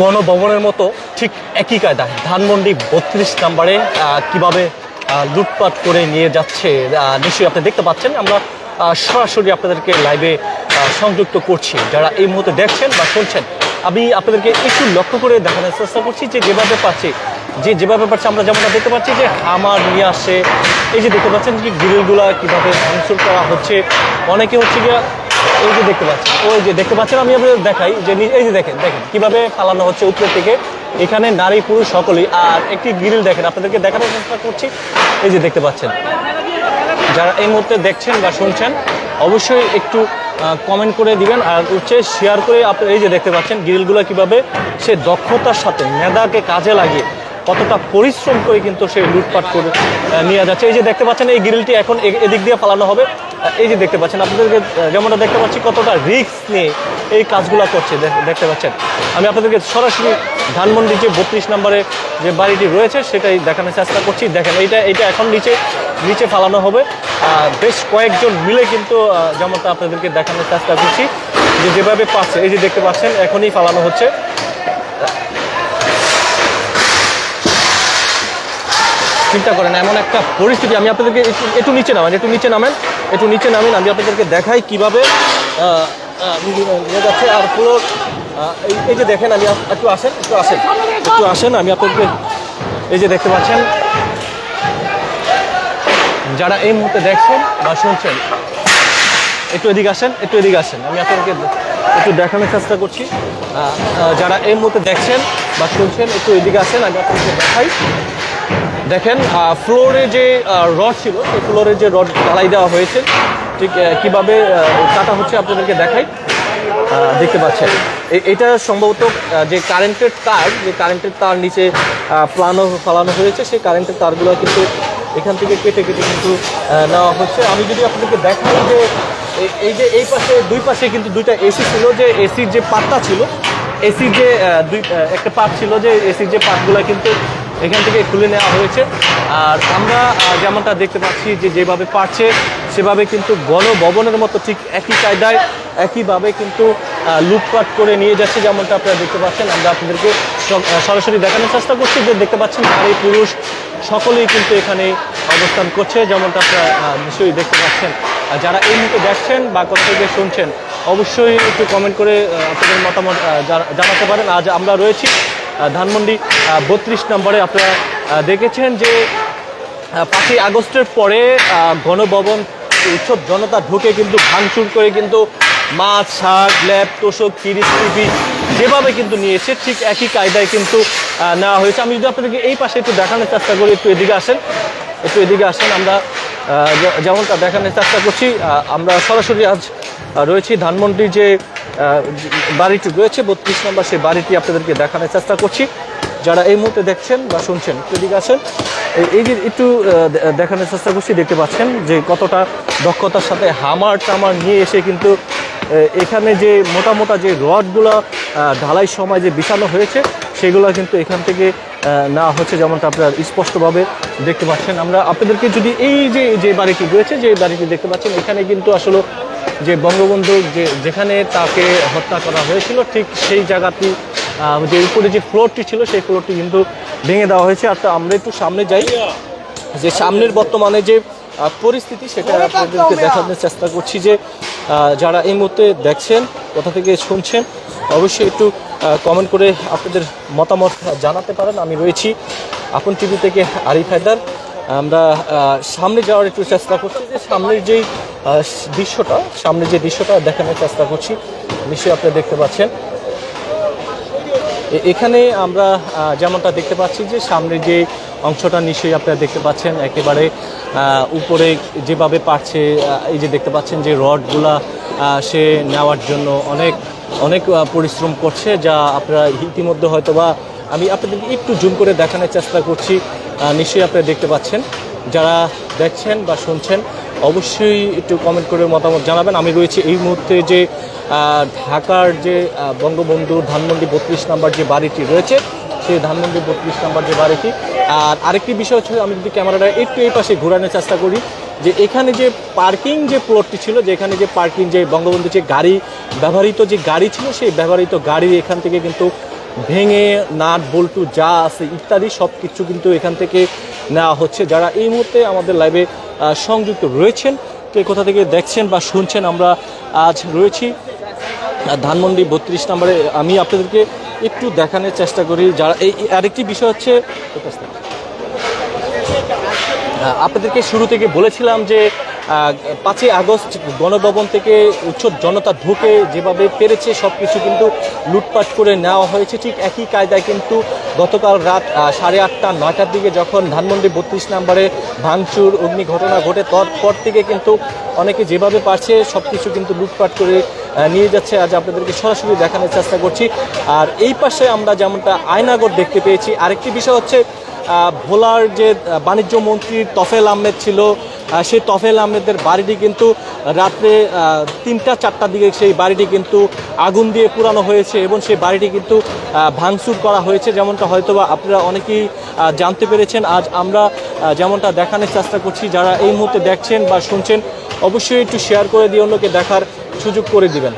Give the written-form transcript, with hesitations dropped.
গণভবনের মতো ঠিক একই কায়দায় ধানমন্ডি ৩২ নম্বরে কিভাবে লুটপাট করে নিয়ে যাচ্ছে নিশ্চয়ই আপনি দেখতে পাচ্ছেন। আমরা সরাসরি আপনাদেরকে লাইভে সংযুক্ত করছি। যারা এই মুহূর্তে দেখছেন বা শুনছেন, আমি আপনাদেরকে একটু লক্ষ্য করে দেখানোর চেষ্টা করছি যে যেভাবে পাচ্ছি যেভাবে পাচ্ছে আমরা যেমনটা দেখতে পাচ্ছি যে হামার নিয়ে আসে। এই যে দেখতে পাচ্ছেন যে গ্রিলগুলা কীভাবে ভাঙচুর করা হচ্ছে। অনেকে হচ্ছে গিয়ে এই যে দেখতে পাচ্ছেন, ওই যে দেখতে পাচ্ছেন, আমি আপনাদের দেখাই যে এই যে দেখেন কীভাবে ফালানো হচ্ছে উপরের থেকে। এখানে নারী পুরুষ সকলেই। আর একটি গ্রিল দেখেন, আপনাদেরকে দেখানোর চেষ্টা করছি। এই যে দেখতে পাচ্ছেন, যারা এই মুহূর্তে দেখছেন বা শুনছেন অবশ্যই একটু কমেন্ট করে দিবেন আর হচ্ছে শেয়ার করে। আপনারা এই যে দেখতে পাচ্ছেন গ্রিলগুলো কীভাবে সে দক্ষতার সাথে মেধাকে কাজে লাগিয়ে কতটা পরিশ্রম করে কিন্তু সে লুটপাট করে নিয়ে যাচ্ছে। এই যে দেখতে পাচ্ছেন এই গ্রিলটি এখন এদিক দিয়ে ফালানো হবে। এই যে দেখতে পাচ্ছেন, আপনাদেরকে যেমনটা দেখতে পাচ্ছি কতটা রিস্ক নিয়ে এই কাজগুলো করছে দেখতে পাচ্ছেন। আমি আপনাদেরকে সরাসরি ধানমন্ডি যে ৩২ নম্বরে যে বাড়িটি রয়েছে সেটাই দেখানোর চেষ্টা করছি। দেখেন এইটা এখন নিচে ফালানো হবে। বেশ কয়েকজন মিলে কিন্তু যেমনটা আপনাদেরকে দেখানোর চেষ্টা করছি যে যেভাবে পাচ্ছে। এই যে দেখতে পাচ্ছেন এখনই ফালানো হচ্ছে। চিন্তা করেন এমন একটা পরিস্থিতি। আমি আপনাদেরকে একটু নিচে নামেন, আমি আপনাদেরকে দেখাই কীভাবে নিয়ে যাচ্ছে। আর পুরো এই যে দেখেন, আমি একটু আসেন আমি আপনাদেরকে এই যে দেখতে পাচ্ছেন, যারা এই মুহূর্তে দেখছেন বা শুনছেন একটু এদিকে আসেন, আমি আপনাদেরকে একটু দেখানোর চেষ্টা করছি। যারা এই মুহূর্তে দেখছেন বা শুনছেন একটু এদিকে আসেন, আমি আপনাদেরকে দেখাই। দেখেন ফ্লোরে যে রড ছিল সেই ফ্লোরে যে রড ঢালাই দেওয়া হয়েছে ঠিক কীভাবে কাটা হচ্ছে আপনাদেরকে দেখাই। দেখতে পাচ্ছেন এটা সম্ভবত যে কারেন্টের তার নিচে ফালানো হয়েছে। সেই কারেন্টের তারগুলো কিন্তু এখান থেকে কেটে কিন্তু নেওয়া হচ্ছে। আমি যদি আপনাদেরকে দেখাই যে এই পাশে দুই পাশে কিন্তু দুইটা এসি ছিল, যে এসির যে পাতটা ছিল, এসির যে একটা পাত ছিল, যে এসির যে পাতগুলো কিন্তু এখান থেকে খুলে নেওয়া হয়েছে। আর আমরা যেমনটা দেখতে পাচ্ছি যে যেভাবে পারছে সেভাবে কিন্তু গণভবনের মতো ঠিক একই কায়দায় একইভাবে কিন্তু লুটপাট করে নিয়ে যাচ্ছে। যেমনটা আপনারা দেখতে পাচ্ছেন, আমরা আপনাদেরকে সরাসরি দেখানোর চেষ্টা করছি যে দেখতে পাচ্ছেন নারী পুরুষ সকলেই কিন্তু এখানে অবস্থান করছে। যেমনটা আপনারা নিশ্চয়ই দেখতে পাচ্ছেন। যারা এই মুহূর্তে দেখছেন বা কোথা থেকে শুনছেন অবশ্যই একটু কমেন্ট করে আপনাদের মতামত জানাতে পারেন। আজ আমরা রয়েছি ধানমন্ডি ৩২ নম্বরে। আপনারা দেখেছেন যে ৫ই আগস্টের পরে গণভবন উৎসব জনতা ঢুকে কিন্তু ভাঙচুর করে কিন্তু মাছ, শাক, ল্যাব, তোষক, তিরিশ টিভি যেভাবে কিন্তু নিয়েছে ঠিক একই কায়দায় কিন্তু নেওয়া হয়েছে। আমি যদি আপনাদেরকে এই পাশে একটু দেখানোর চেষ্টা করি, একটু এদিকে আসেন, আমরা যেমনটা দেখানোর চেষ্টা করছি। আমরা সরাসরি আজ রয়েছি ধানমন্ডির যে বাড়িটি রয়েছে ৩২ নম্বর, সেই বাড়িটি আপনাদেরকে দেখানোর চেষ্টা করছি। যারা এই মুহূর্তে দেখছেন বা শুনছেন একটু এদিকে আসেন, এই যে একটু দেখানোর চেষ্টা করছি। দেখতে পাচ্ছেন যে কতটা দক্ষতার সাথে হামার টামার নিয়ে এসে কিন্তু এখানে যে মোটা যে রডগুলো ঢালাই সময় যে বিছানো হয়েছে সেগুলো কিন্তু এখান থেকে নেওয়া হচ্ছে। যেমনটা আপনারা স্পষ্টভাবে দেখতে পাচ্ছেন। আমরা আপনাদেরকে যদি এই যে বাড়িটি রয়েছে, যে বাড়িটি দেখতে পাচ্ছেন, এখানে কিন্তু আসলে যে বঙ্গবন্ধু যেখানে তাকে হত্যা করা হয়েছিল ঠিক সেই জায়গাটি যে উপরে যে ফ্লোরটি ছিল সেই ফ্লোরটি কিন্তু ভেঙে দেওয়া হয়েছে। আর আমরা একটু সামনে যাই, যে সামনের বর্তমানে যে পরিস্থিতি সেটা আপনাদেরকে দেখানোর চেষ্টা করছি। যে যারা এই মুহূর্তে দেখছেন, কোথা থেকে শুনছেন অবশ্যই একটু কমেন্ট করে আপনাদের মতামত জানাতে পারেন। আমি রয়েছি আপন টিভি থেকে আরিফ হায়দার। আমরা সামনে যাওয়ার একটু চেষ্টা করছি, যে সামনের যে দৃশ্যটা দেখানোর চেষ্টা করছি। নিশ্চয়ই আপনারা দেখতে পাচ্ছেন এখানে আমরা যেমনটা দেখতে পাচ্ছি যে সামনের যে অংশটা নিশ্চয়ই আপনারা দেখতে পাচ্ছেন একেবারে উপরে যেভাবে পারছে। এই যে দেখতে পাচ্ছেন যে রডগুলা সে নেওয়ার জন্য অনেক পরিশ্রম করছে, যা আপনারা ইতিমধ্যে হয়তো বা আমি আপনাদেরকে একটু জুম করে দেখানোর চেষ্টা করছি। নিশ্চয়ই আপনারা দেখতে পাচ্ছেন। যারা দেখছেন বা শুনছেন অবশ্যই একটু কমেন্ট করে মতামত জানাবেন। আমি রয়েছি এই মুহূর্তে যে ঢাকার যে বঙ্গবন্ধু ধানমন্ডি ৩২ নম্বর যে বাড়িটি রয়েছে সেই ধানমন্ডি ৩২ নম্বর যে বাড়িটি। আর আরেকটি বিষয় হচ্ছে, আমি যদি ক্যামেরাটা একটু এই পাশে ঘোরানোর চেষ্টা করি, যে এখানে যে পার্কিং যে প্লটটি ছিল, যে এখানে যে পার্কিং যে বঙ্গবন্ধু যে গাড়ি ব্যবহৃত যে গাড়ি ছিল সেই ব্যবহৃত গাড়ি এখান থেকে কিন্তু ভেঙে নাট বল্টু যা আছে ইত্যাদি সব কিছু কিন্তু এখান থেকে নেওয়া হচ্ছে। যারা এই মুহূর্তে আমাদের লাইভে সংযুক্ত রয়েছেন, কে কোথা থেকে দেখছেন বা শুনছেন, আমরা আজ রয়েছি ধানমন্ডি 32 নম্বরে। আমি আপনাদেরকে একটু দেখানোর চেষ্টা করি। যারা এই আরেকটি বিষয় হচ্ছে, আপনাদেরকে শুরু থেকে বলেছিলাম যে 5ই আগস্ট গণভবন থেকে উচ্ছ্বদ জনতা ঢুকে যেভাবে পেরেছে সব কিছু কিন্তু লুটপাট করে নেওয়া হয়েছে। ঠিক একই কায়দায় কিন্তু গতকাল রাত 8:30 9টার দিকে যখন ধানমন্ডি 32 নম্বরে ভাঙচুর অগ্নি ঘটনা ঘটে, তারপর থেকে কিন্তু অনেকে যেভাবে পারছে সব কিছু কিন্তু লুটপাট করে নিয়ে যাচ্ছে। আজ আপনাদেরকে সরাসরি দেখানোর চেষ্টা করছি। আর এই পাশে আমরা যেমনটা আয়নাগর দেখতে পেয়েছি। আরেকটি বিষয় হচ্ছে ভোলার যে বাণিজ্য মন্ত্রী তফেল আহমেদ ছিল, সেই তফেল আহমেদের বাড়িটি কিন্তু রাত্রে 3টা 4টার দিকে সেই বাড়িটি কিন্তু আগুন দিয়ে পুরানো হয়েছে এবং সেই বাড়িটি কিন্তু ভাঙচুর করা হয়েছে, যেমনটা হয়তোবা আপনারা অনেকেই জানতে পেরেছেন। আজ আমরা যেমনটা দেখানোর চেষ্টা করছি। যারা এই মুহূর্তে দেখছেন বা শুনছেন অবশ্যই একটু শেয়ার করে দিয়ে অন্যকে দেখার সুযোগ করে দিবেন।